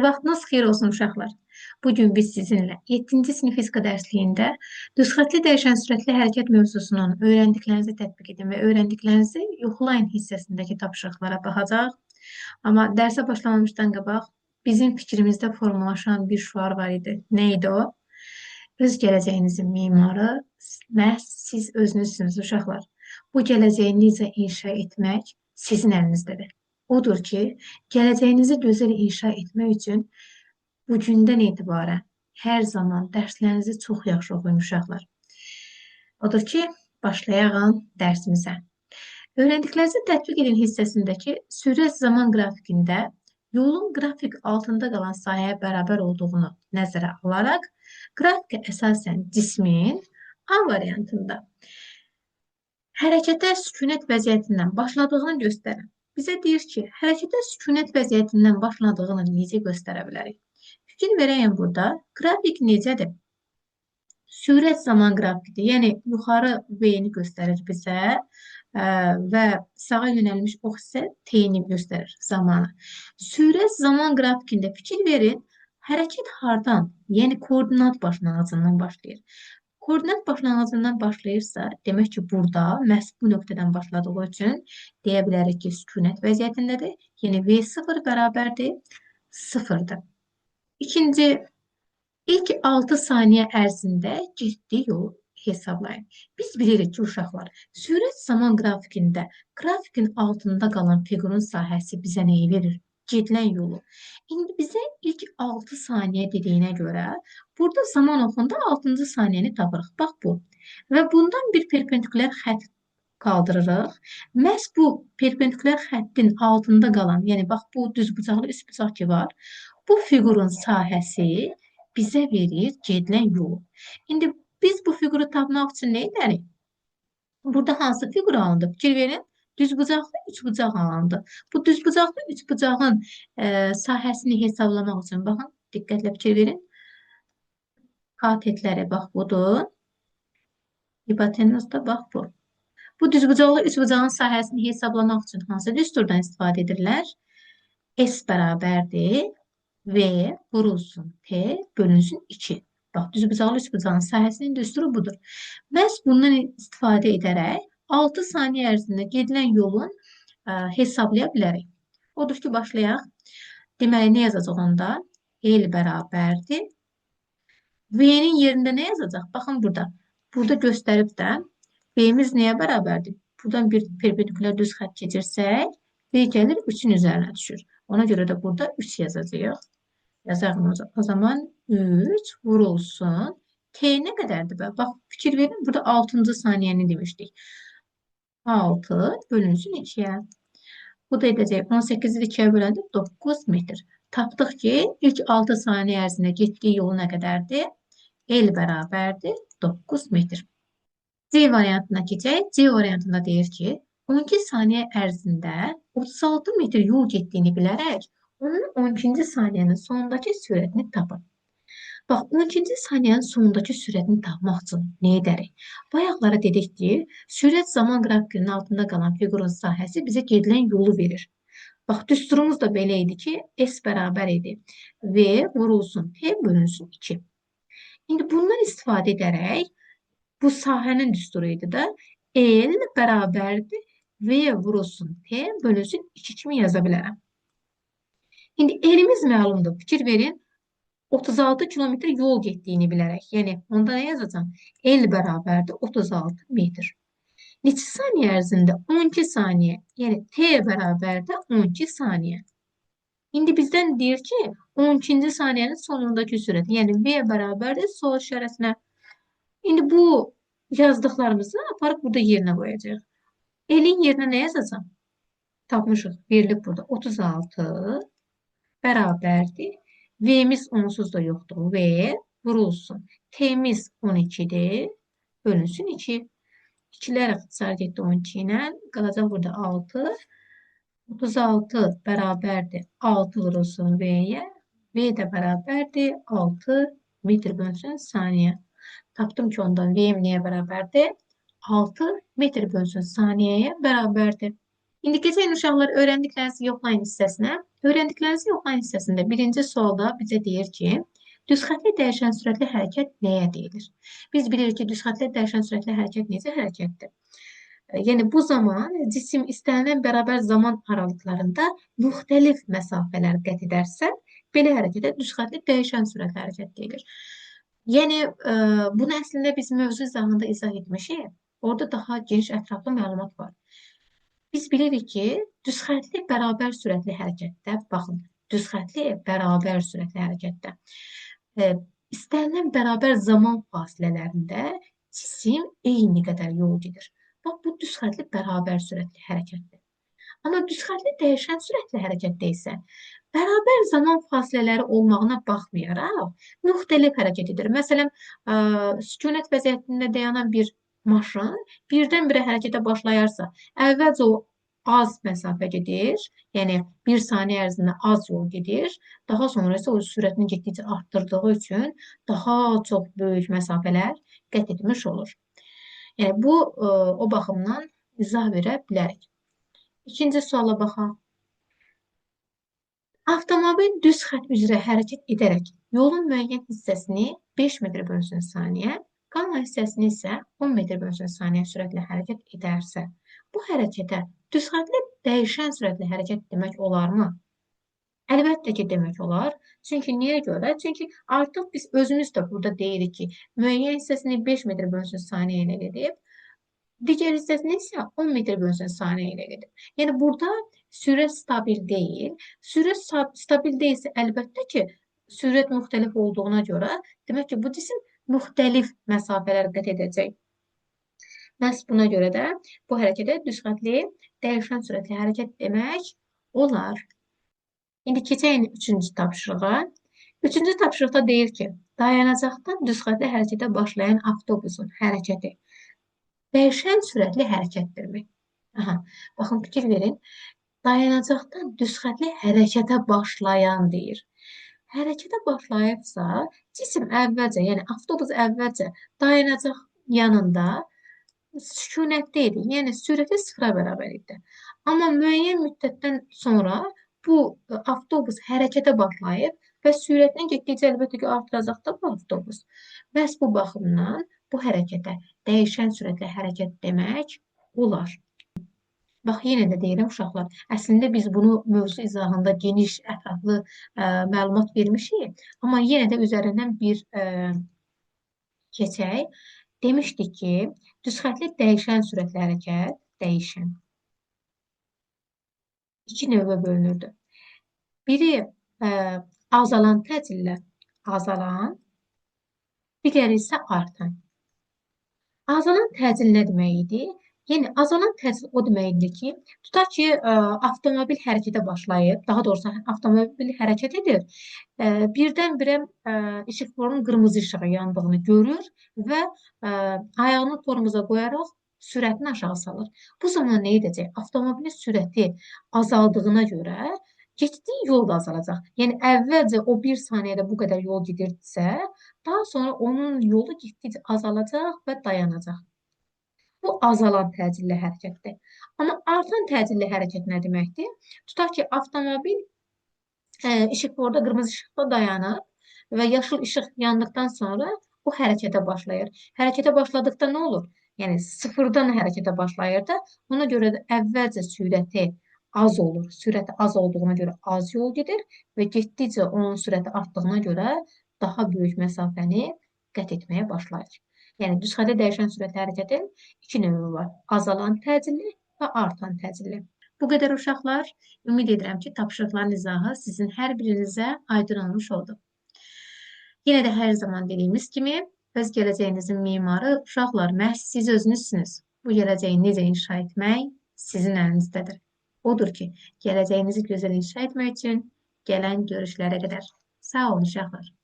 Vaxtınız xeyir olsun uşaqlar. Bugün biz sizinlə 7-ci sinif fizika dərsliyində nüsxətli dəyişən sürətli hərəkət mövzusunun öyrəndiklərinizi tətbiq edin və öyrəndiklərinizi yoxlayın hissəsindəki tapşırıqlara baxacaq. Amma dərsə başlamamışdan qabaq bizim fikrimizdə formalaşan bir şüar var idi. Nə idi o? Öz gələcəyinizin mimarı məhz siz özünüzsünüz uşaqlar. Bu gələcəyi necə inşa etmək sizin əlinizdədir. Odur ki, gələcəyinizi gözəl inşa etmək üçün bugündən etibarən hər zaman dərslərinizi çox yaxşı oxuyun uşaqlar. Odur ki, başlayaq dərsimizə. Öyrəndiklərinizi tətbiq edin hissəsindəki sürət zaman qrafikində yolun qrafik altında qalan sahəyə bərabər olduğunu nəzərə alaraq qrafikə əsasən cismin A variantında hərəkətə sükunət vəziyyətindən başladığını göstərir. Bizə deyir ki, hərəkətə sükunət vəziyyətindən başladığını necə göstərə bilərik? Fikir verəyim burada. Qrafik necədir? Sürət zaman qrafikidir. Yəni, yuxarı V-ni göstərir bizə və sağa yönəlmiş ox isə T-ni göstərir zamanı. Sürət zaman qrafikində fikir verin, hərəkət hardan? Yəni, koordinat başlanğıcından başlayır. Koordinat başlanğıcından başlayırsa, demək ki, burada məhz bu nöqtədən başladığı üçün deyə bilərik ki, sükunət vəziyyətindədir. Yəni, V0 bərabərdir 0-dır. İkinci, ilk 6 saniyə ərzində getdiyi yolu hesablayın. Biz bilirik ki, uşaqlar, sürət zaman qrafikində qrafikin altında qalan fiqurun sahəsi bizə nəyi verir? Gedilən yolu. İndi bizə ilk 6 saniyə dediyinə görə burada zaman oxunda 6-cı saniyəni tapırıq. Bax bu. Və bundan bir perpendikulyar xətt qaldırırıq. Məhz bu perpendikulyar xəttin altında qalan, yəni bax bu düzbucaqlı üçbucaq ki var, bu fiqurun sahəsi bizə verir gedilən yolu. İndi biz bu fiquru tapmaq üçün nə edərik? Burada hansı fiqur alındı? Fikir verin. Düzbucaqlı üçbucaq alındı. Bu düzbucaqlı üçbucağın sahəsini hesablamaq üçün baxın, diqqətlə fikir verin. Katetləri bax budur. Hipotenuz da bax bu. Bu düzbucaqlı üçbucağın sahəsini hesablamaq üçün hansı düsturdan istifadə edirlər? S bərabərdir V vurulsun T bölünsün 2. Bax, düzbucaqlı üçbucağın sahəsinin düsturu budur. Məhz bundan istifadə edərək 6 saniyə ərzində gedilən yolun hesablaya bilərik. Odur ki, başlayaq. Deməli, nə yazacaq onda? L bərabərdir. V-nin yerində nə yazacaq? Baxın burada. Burada göstərib də V-miz nəyə bərabərdir? Buradan bir perpendikulyar düz xətt keçirsək, V gəlir 3-ün üzərinə düşür. Ona görə də burada 3 yazacağıq. Yazarım o zaman 3 vurulsun. T nə qədərdir? Bax, fikir verin, burada 6-cı saniyəni demişdik. 6 bölünsün 2'ye. Bu da edəcək 18'i 2'ye böləndə 9 metr. Tapdıq ki, ilk 6 saniyə ərzində getdiyi yol nə qədərdir? L bərabərdir 9 metr. C variantına keçək. C variantında deyir ki, 12 saniyə ərzində 36 metr yol getdiyini bilərək, onun 12-ci saniyənin sonundakı sürətini tapın. Bax, 12-ci saniyənin sonundakı sürətini tapmaq üçün nə edərik? Bayaqlara dedik ki, sürət zaman qrafikinin altında qalan fiqurun sahəsi bizə gedilən yolu verir. Bax, düsturumuz da belə idi ki, S bərabər idi. V vurulsun T bölünsün 2. İndi bundan istifadə edərək, bu sahənin düsturu idi da, L bərabərdir V vurulsun T bölünsün 2 kimi yaza bilərəm. İndi L'imiz məlumdur. Fikir verin. 36 kilometre yol getdiyini bilərək. Yəni, onda nə yazacağım? L bərabərdir 36 metr. Neçə saniyə ərzində? 12 saniyə. Yəni, T bərabərdir 12 saniyə. İndi bizdən deyir ki, 12-ci saniyənin sonundakı sürət. Yəni, V bərabərdir sol işarəsinə. İndi bu yazdıqlarımızı aparıb burada yerinə qoyacaq. L-in yerinə nə yazacağım? Tapmışıq. Verilib burada. 36 bərabərdir. V'miz onsuz da yoxdur. V vurulsun. T'miz 12'dir. Bölünsün 2. 2'lər ixtisar getdi 12 ilə. Qalacaq burada 6. 36 bərabərdir. 6 vurulsun V'yə. V də bərabərdir. 6 metr bölünsün saniyə. Tapdım ki, ondan V'm nəyə bərabərdir? 6 metr bölünsün saniyəyə bərabərdir. İndi keçək uşaqlar öyrəndiklərinizi yoxlayın hissəsinə. Öyrəndiklərinizi yoxlayın hissəsində birinci sualda bizə deyir ki, düz xəttli dəyişən sürətli hərəkət nəyə deyilir? Biz bilirik ki, düz xəttli dəyişən sürətli hərəkət necə hərəkətdir? Yəni bu zaman cisim istənilən bərabər zaman aralıqlarında müxtəlif məsafələr qət edərsə, belə hərəkətə düz xəttli dəyişən sürətli hərəkət deyilir. Yəni bunu əslində biz mövzu izahında izah etmişik. Orada daha geniş ətraflı məlumat var. Biz bilirik ki, düzxəttli bərabər sürətli hərəkətdə, baxın, düzxəttli bərabər sürətli hərəkətdə istənilən bərabər zaman fasilələrində cisim eyni qədər yol gedir. Bax, bu düzxəttli bərabər sürətli hərəkətdir. Amma düzxəttli dəyişən sürətli hərəkətdə isə bərabər zaman fasilələri olmağına baxmayaraq müxtəlif hərəkət edir. Məsələn, sükunət vəziyyətində dayanan bir maşın birdən-birə hərəkətə başlayarsa, əvvəlcə o az məsafə gedir, yəni 1 saniyə ərzində az yol gedir, daha sonra isə o sürətini getdikcə artdırdığı üçün daha çox böyük məsafələr qət etmiş olur. Yəni bu o baxımdan izah verə bilərik. İkinci suala baxaq. Avtomobil düz xətt üzrə hərəkət edərək yolun müəyyən hissəsini 5 metr bölünsün saniyə, qalan hissəsini isə 10 metr bölünsün saniyə sürətlə hərəkət edərsə, bu hərəkətə düz xəttli dəyişən sürətli hərəkət demək olarmı? Əlbəttə ki, demək olar. Çünki niyə görə? Çünki artıq biz özümüz də burada deyirik ki, müəyyən hissəsini 5 metr bölünsün saniyə ilə gedib, digər hissəsini isə 10 metr bölünsün saniyə ilə gedib. Yəni burada sürət stabil deyil. Sürət stabil deyilsə, əlbəttə ki, sürət müxtəlif olduğuna görə, demək ki, bu cisim müxtəlif məsafələr qət edəcək. Məhz buna görə də bu hərəkətə düz xəttli dəyişən sürətli hərəkət demək olar. İndi keçək üçüncü tapşırığa. Üçüncü tapşırıqda deyir ki, dayanacaqdan düz xəttli hərəkətə başlayan avtobusun hərəkəti dəyişən sürətli hərəkətdirmi? Aha, baxın, fikir verin. Dayanacaqdan düz xəttli hərəkətə başlayan deyir. Hərəkətə başlayıbsa, cisim əvvəlcə, yəni avtobus əvvəlcə dayanacaq yanında sükunətdə idi, yəni sürəti sıfıra bərabər idi. Amma müəyyən müddətdən sonra bu avtobus hərəkətə başlayıb və sürətini getdikcə əlbəttə ki, artıracaq da bu avtobus. Məhz bu baxımdan bu hərəkətə dəyişən sürətlə hərəkət demək olar. Bax, yenə də deyirəm uşaqlar, əslində biz bunu mövzu izahında geniş, ətraflı məlumat vermişik, amma yenə də üzərindən bir keçək. Demişdik ki, düzxəttli dəyişən sürətli hərəkət, dəyişən iki növə bölünürdü. Biri azalan təcillə azalan, digəri isə artan. Azalan təcil nə demək idi? Yəni, azalan təcil o deməkdir ki, tutaq ki, avtomobil hərəkətə başlayıb, daha doğrusu avtomobil hərəkət edir, birdən-birə işıqforun qırmızı işığı yandığını görür və ayağını tormoza qoyaraq sürətini aşağı salır. Bu zaman nə edəcək? Avtomobilin sürəti azaldığına görə getdiyi yol da azalacaq. Yəni, əvvəlcə o 1 saniyədə bu qədər yol gedirdisə, daha sonra onun yolu getdikcə azalacaq və dayanacaq. Bu azalan təcilli hərəkətdir. Amma artan təcilli hərəkət nə deməkdir? Tutaq ki, avtomobil işıqforda qırmızı işıqda dayanıb və yaşıl işıq yandıqdan sonra o hərəkətə başlayır. Hərəkətə başladıqda nə olur? Yəni, sıfırdan hərəkətə başlayır da, ona görə də əvvəlcə sürəti az olur. Sürəti az olduğuna görə az yol gedir və getdikcə onun sürəti artdığına görə daha böyük məsafəni qət etməyə başlayır. Yəni, düzxəttli dəyişən sürətli hərəkətin iki növü var. Azalan təcilli və artan təcilli. Bu qədər uşaqlar. Ümid edirəm ki, tapşırıqların izahı sizin hər birinizə aydın olmuş oldu. Yenə də hər zaman dediyimiz kimi, öz gələcəyinizin mimarı uşaqlar, məhz siz özünüzsünüz. Bu gələcəyi necə inşa etmək sizin əlinizdədir. Odur ki, gələcəyinizi gözəl inşa etmək üçün gələn görüşlərə qədər. Sağ olun uşaqlar.